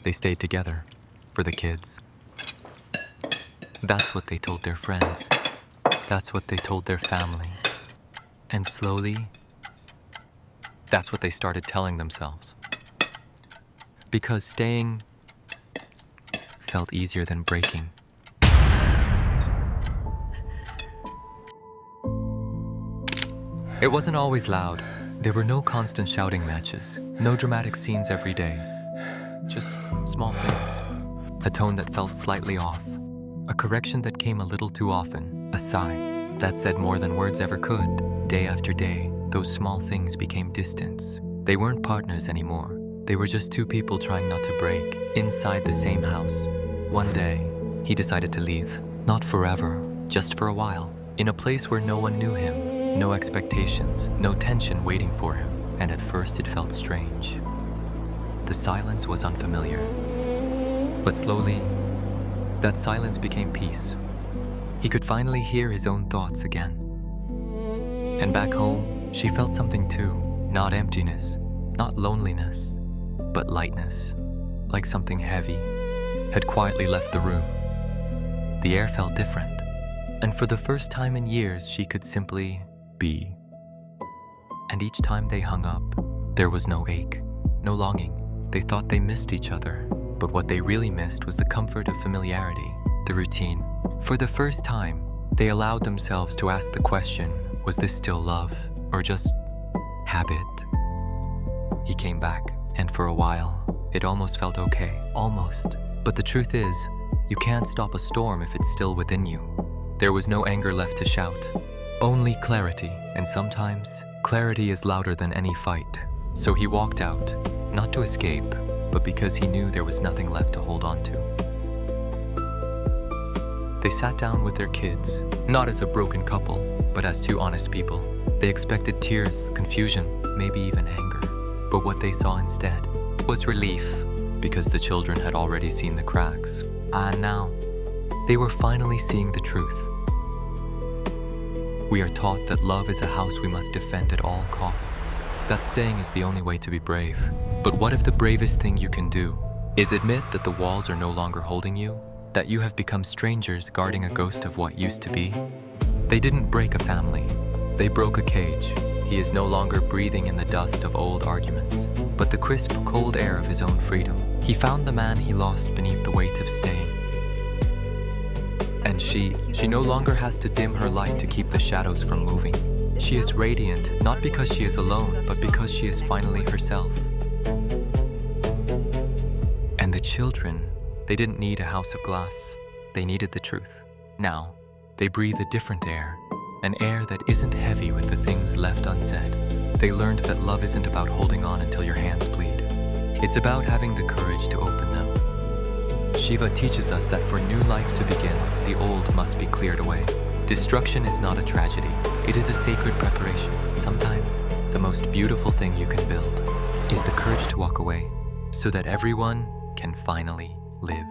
they stayed together for the kids. That's what they told their friends. That's what they told their family. And slowly, that's what they started telling themselves. Because staying felt easier than breaking. It wasn't always loud. There were no constant shouting matches, no dramatic scenes every day. Just small things. A tone that felt slightly off. A correction that came a little too often. A sigh that said more than words ever could. Day after day, those small things became distance. They weren't partners anymore. They were just two people trying not to break, inside the same house. One day, he decided to leave. Not forever, just for a while. In a place where no one knew him. No expectations, no tension waiting for him. And at first it felt strange. The silence was unfamiliar. But slowly, that silence became peace. He could finally hear his own thoughts again. And back home, she felt something too. Not emptiness, not loneliness, but lightness. Like something heavy had quietly left the room. The air felt different. And for the first time in years, she could simply be. And each time they hung up, there was no ache, no longing. They thought they missed each other, but what they really missed was the comfort of familiarity, the routine. For the first time, they allowed themselves to ask the question, was this still love, or just habit? He came back, and for a while, it almost felt okay, almost. But the truth is, you can't stop a storm if it's still within you. There was no anger left to shout. Only clarity, and sometimes, clarity is louder than any fight. So he walked out, not to escape, but because he knew there was nothing left to hold on to. They sat down with their kids, not as a broken couple, but as two honest people. They expected tears, confusion, maybe even anger. But what they saw instead was relief, because the children had already seen the cracks. And now, they were finally seeing the truth. We are taught that love is a house we must defend at all costs, that staying is the only way to be brave. But what if the bravest thing you can do is admit that the walls are no longer holding you, that you have become strangers guarding a ghost of what used to be? They didn't break a family, they broke a cage. He is no longer breathing in the dust of old arguments, but the crisp, cold air of his own freedom. He found the man he lost beneath the weight of staying. And she no longer has to dim her light to keep the shadows from moving. She is radiant, not because she is alone, but because she is finally herself. And the children, they didn't need a house of glass. They needed the truth. Now, they breathe a different air, an air that isn't heavy with the things left unsaid. They learned that love isn't about holding on until your hands bleed. It's about having the courage to open them. Shiva teaches us that for new life to begin, the old must be cleared away. Destruction is not a tragedy. It is a sacred preparation. Sometimes, the most beautiful thing you can build is the courage to walk away so that everyone can finally live.